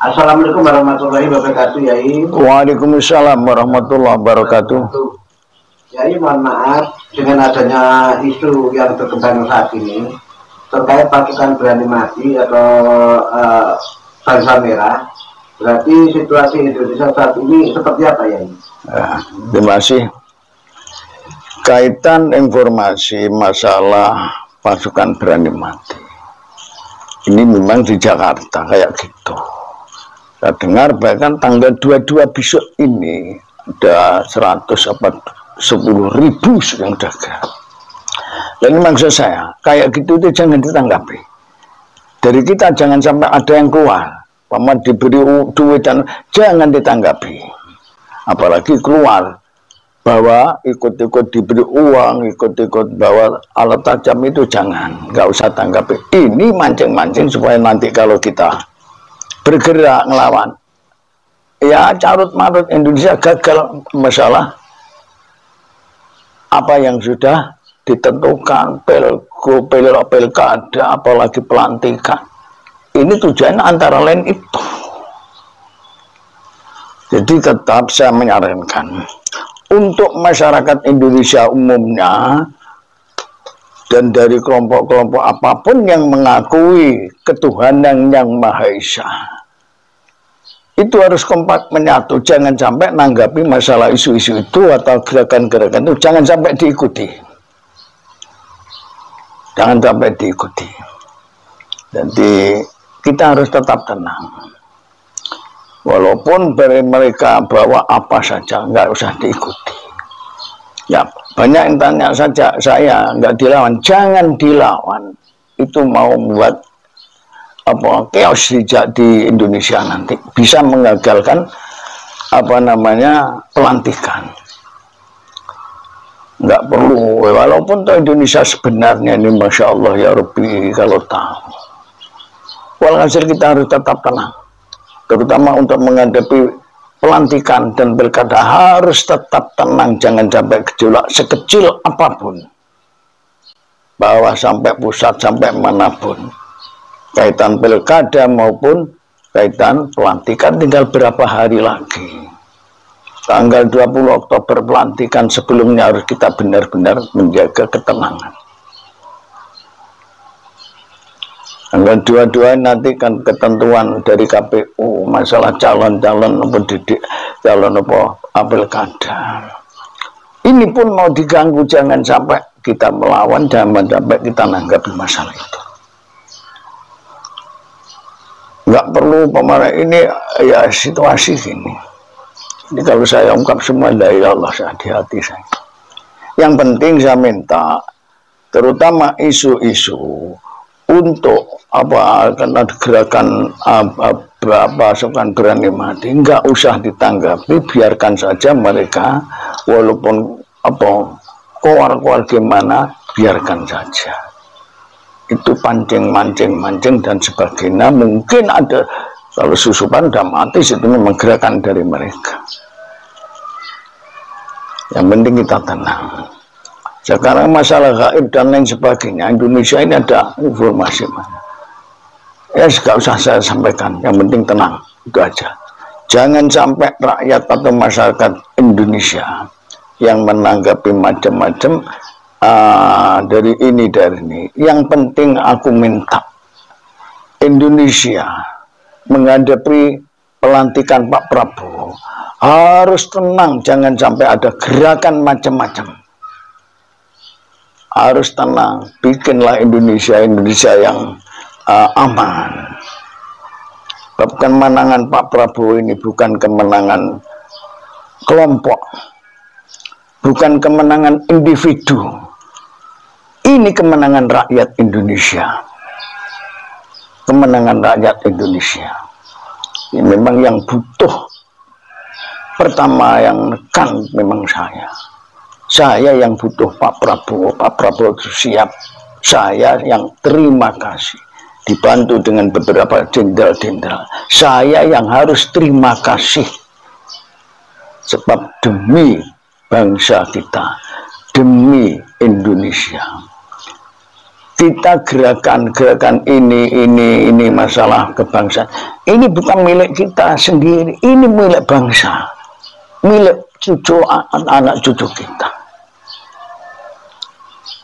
Assalamualaikum warahmatullahi wabarakatuh, Yai. Waalaikumsalam warahmatullahi wabarakatuh. Yai, mohon maaf dengan adanya isu yang berkembang saat ini terkait pasukan berani mati atau bangsa merah. Berarti situasi Indonesia saat ini seperti apa, Yai? Terima kasih. Kaitan informasi masalah pasukan berani mati, ini memang di Jakarta kayak gitu. Saya dengar bahkan tanggal 22 besok ini ada 10.000 yang udah gerak. Dan maksud saya kayak gitu itu jangan ditanggapi. Dari kita jangan sampai ada yang keluar, paman diberi duit dan jangan ditanggapi. Apalagi keluar bahwa ikut-ikut diberi uang, ikut-ikut bawa alat tajam, itu jangan, nggak usah tanggapi. Ini mancing-mancing supaya nanti kalau kita bergerak ngelawan, ya carut marut Indonesia gagal masalah apa yang sudah ditentukan, pilkada, apalagi pelantikan. Ini tujuannya antara lain itu. Jadi tetap saya menyarankan untuk masyarakat Indonesia umumnya dan dari kelompok-kelompok apapun yang mengakui ketuhanan yang Maha Esa, itu harus kompak menyatu. Jangan sampai nanggapi masalah isu-isu itu atau gerakan-gerakan itu jangan sampai diikuti. Jangan sampai diikuti. Jadi kita harus tetap tenang. Walaupun mereka bawa apa saja, nggak usah diikuti. Ya, banyak yang tanya saja, saya nggak dilawan. Jangan dilawan. Itu mau membuat apa chaos di Indonesia nanti. Bisa mengagalkan pelantikan. Nggak perlu. Walaupun Indonesia sebenarnya ini Masya Allah ya Rabbi kalau tahu. Walhasil kita harus tetap tenang. Terutama untuk menghadapi pelantikan dan pilkada harus tetap tenang, jangan sampai gejolak sekecil apapun, bawah sampai pusat sampai manapun, kaitan pilkada maupun kaitan pelantikan tinggal berapa hari lagi. Tanggal 20 Oktober pelantikan, sebelumnya harus kita benar-benar menjaga ketenangan. Tanggal 22 nanti kan ketentuan dari KPU masalah calon-calon pendidik, calon pilkada. Ini pun mau diganggu, jangan sampai kita melawan, jangan sampai kita nanggapi masalah itu. Nggak perlu pemarah ini ya situasi gini. Ini kalau saya ungkap semua dari Allah di hati saya. Yang penting saya minta, terutama isu-isu untuk karena gerakan pasukan berani mati, nggak usah ditanggapi, biarkan saja mereka walaupun keluar gimana, biarkan saja. Itu mancing dan sebagainya. Mungkin ada kalau susupan udah mati, itu memang gerakan dari mereka. Yang penting kita tenang. Sekarang masalah gaib dan lain sebagainya, Indonesia ini ada informasi mana? Ya, nggak usah saya sampaikan. Yang penting tenang, itu aja. Jangan sampai rakyat atau masyarakat Indonesia yang menanggapi macam-macam dari ini. Yang penting aku minta Indonesia menghadapi pelantikan Pak Prabowo harus tenang, jangan sampai ada gerakan macam-macam. Harus tenang, bikinlah Indonesia yang aman. Kemenangan Pak Prabowo ini bukan kemenangan kelompok, bukan kemenangan individu. Ini kemenangan rakyat Indonesia. Kemenangan rakyat Indonesia. Ini memang yang butuh. Pertama yang nekan memang saya. Saya yang butuh Pak Prabowo. Pak Prabowo itu siap. Saya yang terima kasih. Dibantu dengan beberapa jenderal-jenderal. Saya yang harus terima kasih. Sebab demi bangsa kita. Demi Indonesia. kita gerakan ini masalah kebangsaan. Ini bukan milik kita sendiri, ini milik bangsa, milik cucu anak cucu kita.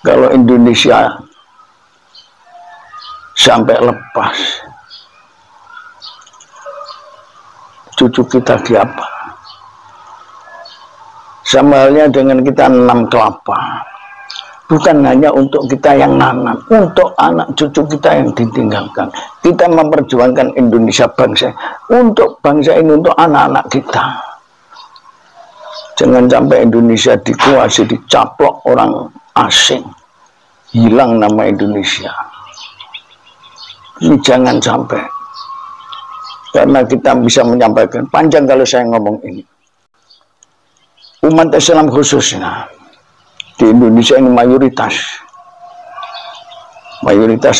Kalau Indonesia sampai lepas, cucu kita diapa? Sama halnya dengan kita nanam kelapa. Bukan hanya untuk kita yang nanam, untuk anak cucu kita yang ditinggalkan. Kita memperjuangkan Indonesia bangsa, untuk bangsa ini, untuk anak-anak kita. Jangan sampai Indonesia dikuasai, dicaplok orang asing. Hilang nama Indonesia. Ini jangan sampai. Karena kita bisa menyampaikan, panjang kalau saya ngomong ini. Umat Islam khususnya di Indonesia ini mayoritas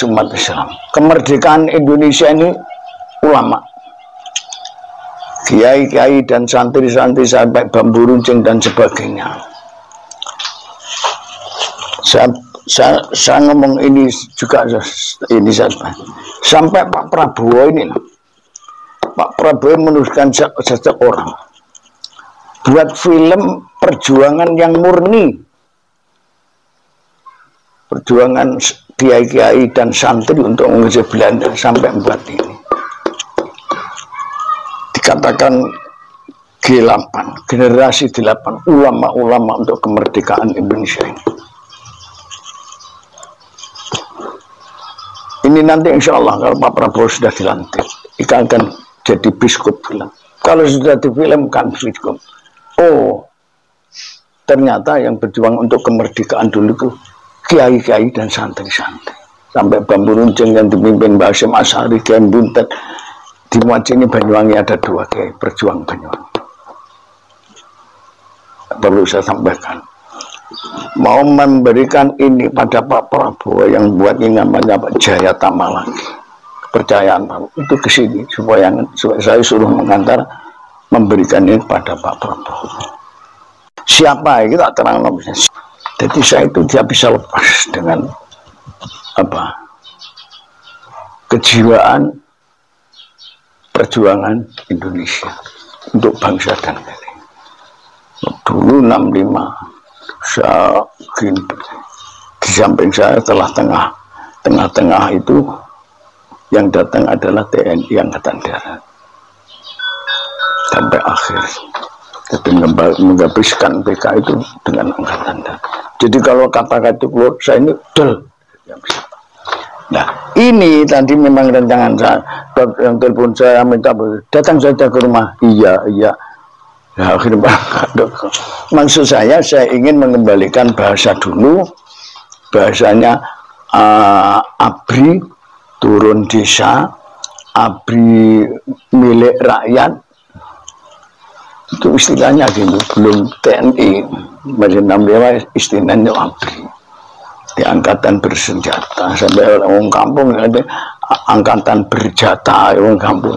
umat Islam. Kemerdekaan Indonesia ini ulama, kiai-kiai dan santri-santri sampai bambu runcing dan sebagainya. Saya ngomong ini juga ini sampai Pak Prabowo ini. Pak Prabowo menuliskan seseorang buat film perjuangan yang murni. Perjuangan kiai-kiai dan santri untuk mengusir Belanda sampai membuat ini. Dikatakan G8, generasi 8, ulama-ulama untuk kemerdekaan Indonesia ini. Ini nanti insya Allah kalau Pak Prabowo sudah dilantik, ikan akan jadi biskup film. Kalau sudah difilmkan biskup, oh ternyata yang berjuang untuk kemerdekaan dulu itu kiai-kiai dan santri-santri. Sampai bambu runcing yang dipimpin Mbah Hasyim Asy'ari, Kiai Buntet. Di Muacini Banyuwangi ada 2 kiai berjuang Banyuwangi. Perlu saya sampaikan. Mau memberikan ini pada Pak Prabowo yang buat ini namanya Pak Jaya Tama lagi. Kepercayaan Pak itu ke sini supaya saya suruh mengantar memberikan ini pada Pak Prabowo. Siapa ya kita terang namanya. Jadi saya itu dia bisa lepas dengan apa? Kejiwaan perjuangan Indonesia untuk bangsa dan negara. Dulu 65 saya gini, di samping saya telah tengah itu yang datang adalah TNI Angkatan Darat sampai akhir. Jadi menghabiskan PK itu dengan Angkatan Darat. Jadi kalau kata-kata itu keluar, saya ini del. Nah, ini tadi memang rencangan saya. Yang telepon saya minta datang saja ke rumah. Iya. Nah, akhirnya maksud saya ingin mengembalikan bahasa dulu. Bahasanya ABRI turun desa, ABRI milik rakyat. Itu istilahnya gitu, belum TNI. Masih namanya istilahnya ABRI. Di angkatan bersenjata. Sampai orang kampung ada angkatan berjata, orang kampung.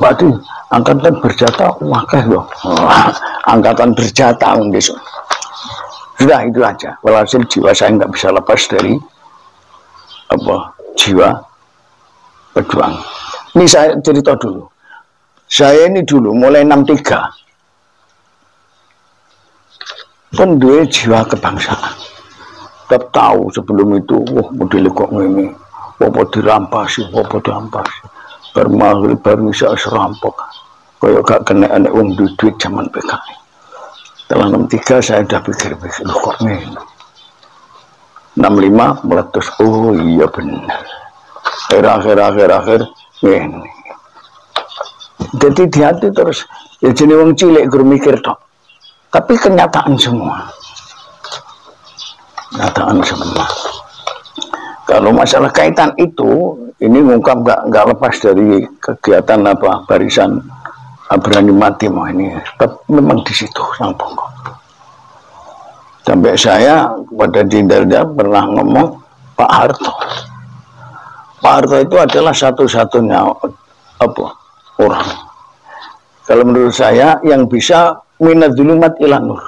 Pati angkatan berjata wakah loh. Angkatan berjata besok. Sudah itu aja. Walhasil jiwa saya nggak bisa lepas dari jiwa pejuang. Ini saya cerita dulu. Saya ini dulu mulai 63 pun dia jiwa kebangsaan. Tetap tahu sebelum itu, model kok ini, apa dirampasi, bermaghrib baru bisa serampok. Kayak gak kena anak duit zaman PKI. Setelah 63 saya udah pikir-pikir, kok ini. 65 meletus, oh iya benar. Akhir ini. Jadi di hati terus, ya jadi wong cilik guru mikir tok. Tapi kenyataan semua. Kalau masalah kaitan itu, ini ngungkap nggak lepas dari kegiatan barisan berani mati mau ini. Tapi memang di situ sang pokok. Sampai saya pada Dindarda pernah ngomong Pak Harto. Pak Harto itu adalah satu-satunya orang. Kalau menurut saya yang bisa minadzulumat ila nur.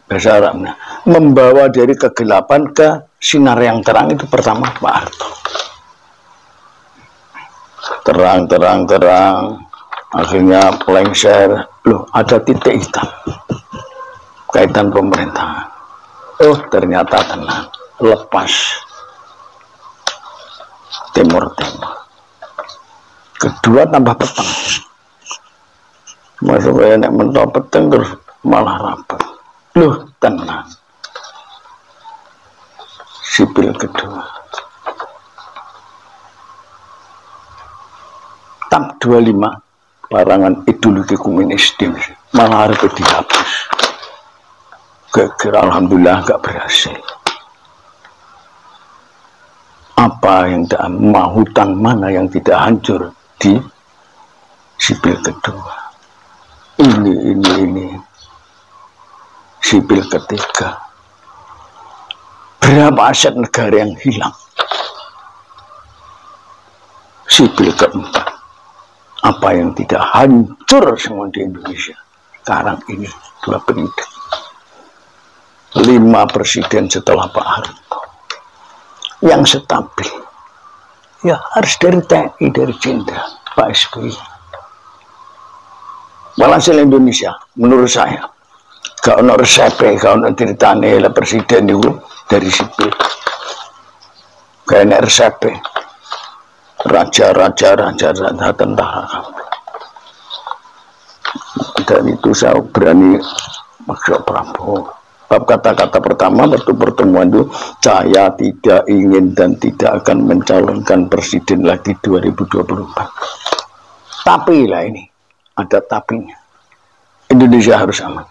bahasa Arabnya, membawa dari kegelapan ke sinar yang terang itu pertama Pak Harto. Terang, akhirnya lengser, loh ada titik hitam, kaitan pemerintahan. Oh ternyata tenang, lepas timur. Kedua tambah petang, masuk enak mentok petang terus malah rapat. Loh tenang, sipil kedua. Tab 25 larangan ideologi komunis malah harus dihapus. Kira alhamdulillah gak berhasil. Apa yang tidak hutan mana yang tidak hancur di sipil kedua. Ini sipil ketiga. Berapa aset negara yang hilang? Sipil keempat. Apa yang tidak hancur semua di Indonesia sekarang ini 2 periode. 5 presiden setelah Pak Harto yang stabil ya harus dari TNI, dari Jenderal Pak SBY. Walhasil Indonesia menurut saya gak ada resepe, gak ada ceritanya lah presiden itu dari sipil. Gak ada resepe. Raja tentara. Dan itu saya berani maksud Prabowo. Bab kata-kata pertama waktu pertemuan itu, saya tidak ingin dan tidak akan mencalonkan presiden lagi 2024. Tapi lah ini ada tapinya. Indonesia harus aman.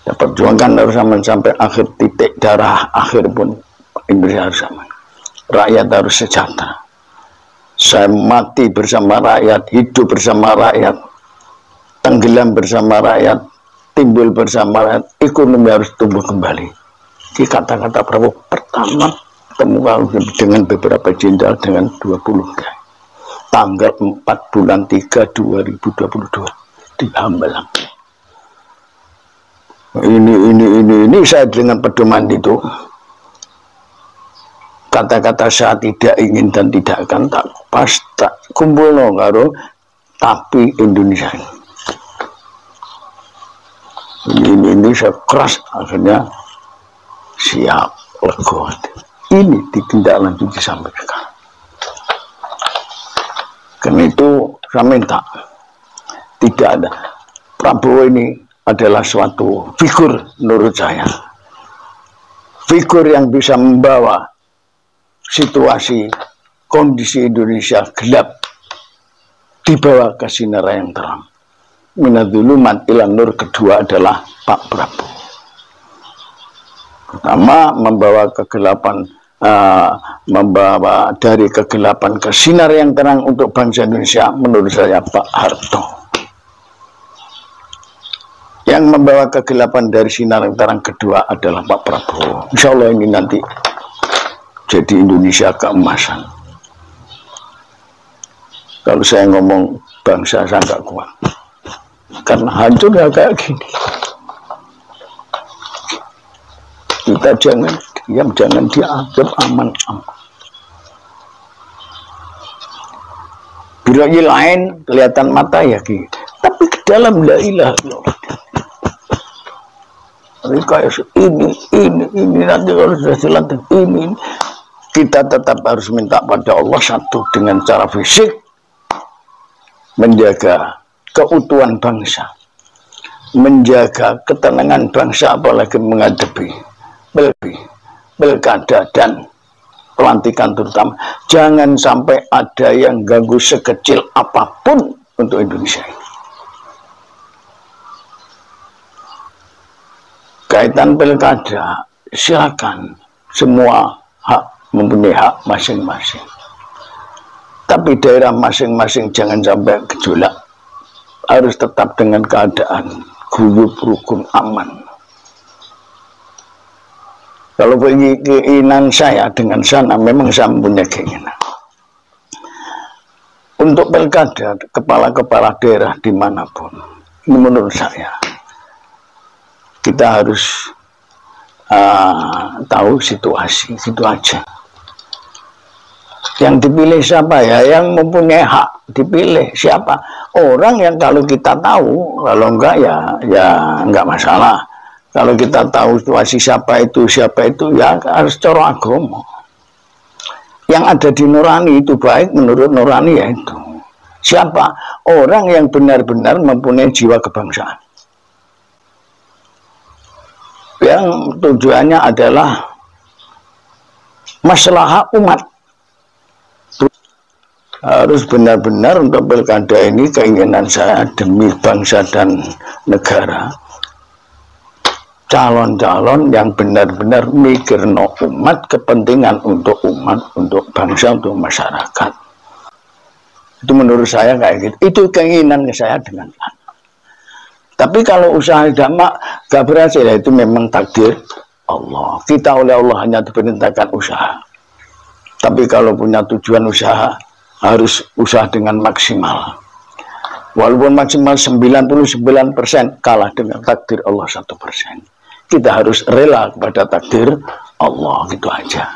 Ya, perjuangkan harus aman sampai akhir titik darah akhir pun Indonesia harus aman. Rakyat harus sejahtera. Saya mati bersama rakyat, hidup bersama rakyat, tenggelam bersama rakyat, timbul bersama rakyat, ekonomi harus tumbuh kembali. Di kata-kata Prabowo pertama temukan dengan beberapa jenderal dengan 20 tanggal 4 bulan 3 2022 di Hambalang. Ini saya dengan pedoman itu. Kata-kata saya tidak ingin dan tidak akan tak pas tak kumpul karo tapi Indonesia ini saya keras akhirnya siap lego. Ini ditindaklanjuti sampai sekarang. Karena itu saya minta tidak ada Prabowo ini adalah suatu figur menurut saya, figur yang bisa membawa situasi kondisi Indonesia gelap dibawa ke sinar yang terang. Minadzulumat ilan nur. Kedua adalah Pak Prabowo. Pertama membawa kegelapan, membawa dari kegelapan ke sinar yang terang untuk bangsa Indonesia menurut saya Pak Harto. Yang membawa kegelapan dari sinar yang terang kedua adalah Pak Prabowo. Insya Allah ini nanti jadi Indonesia keemasan. Kalau saya ngomong bangsa saya nggak kuat, karena hancur ya kayak gini. Kita jangan diam, jangan dianggap aman-aman. Bila lain kelihatan mata ya gitu, tapi ke dalam la ilaha illallah. Kayak ini nanti kalau sudah dilantik ini. Kita tetap harus minta pada Allah satu dengan cara fisik menjaga keutuhan bangsa, menjaga ketenangan bangsa apalagi menghadapi pilkada dan pelantikan terutama. Jangan sampai ada yang ganggu sekecil apapun untuk Indonesia ini. Kaitan pilkada silakan, semua hak mempunyai hak masing-masing. Tapi daerah masing-masing jangan sampai gejolak. Harus tetap dengan keadaan guyup, rukun, aman. Kalau keinginan saya dengan sana, memang saya mempunyai keinginan. Untuk pilkada, kepala-kepala daerah dimanapun, ini menurut saya, kita harus tahu situasi, itu aja. Yang dipilih siapa ya? Yang mempunyai hak dipilih siapa? Orang yang kalau kita tahu, kalau enggak ya enggak masalah. Kalau kita tahu situasi siapa itu ya harus cara agama. Yang ada di nurani itu baik menurut nurani ya itu. Siapa? Orang yang benar-benar mempunyai jiwa kebangsaan. Yang tujuannya adalah maslahat umat. Harus benar-benar untuk pilkada ini keinginan saya demi bangsa dan negara. Calon-calon yang benar-benar mikir no umat, kepentingan untuk umat, untuk bangsa, untuk masyarakat. Itu menurut saya kayak gitu. Itu keinginan saya dengan anak. Tapi kalau usaha gak berhasil, itu memang takdir Allah. Kita oleh Allah hanya diperintahkan usaha. Tapi kalau punya tujuan usaha, harus usaha dengan maksimal. Walaupun maksimal 99% kalah dengan takdir Allah 1%. Kita harus rela kepada takdir Allah, gitu aja.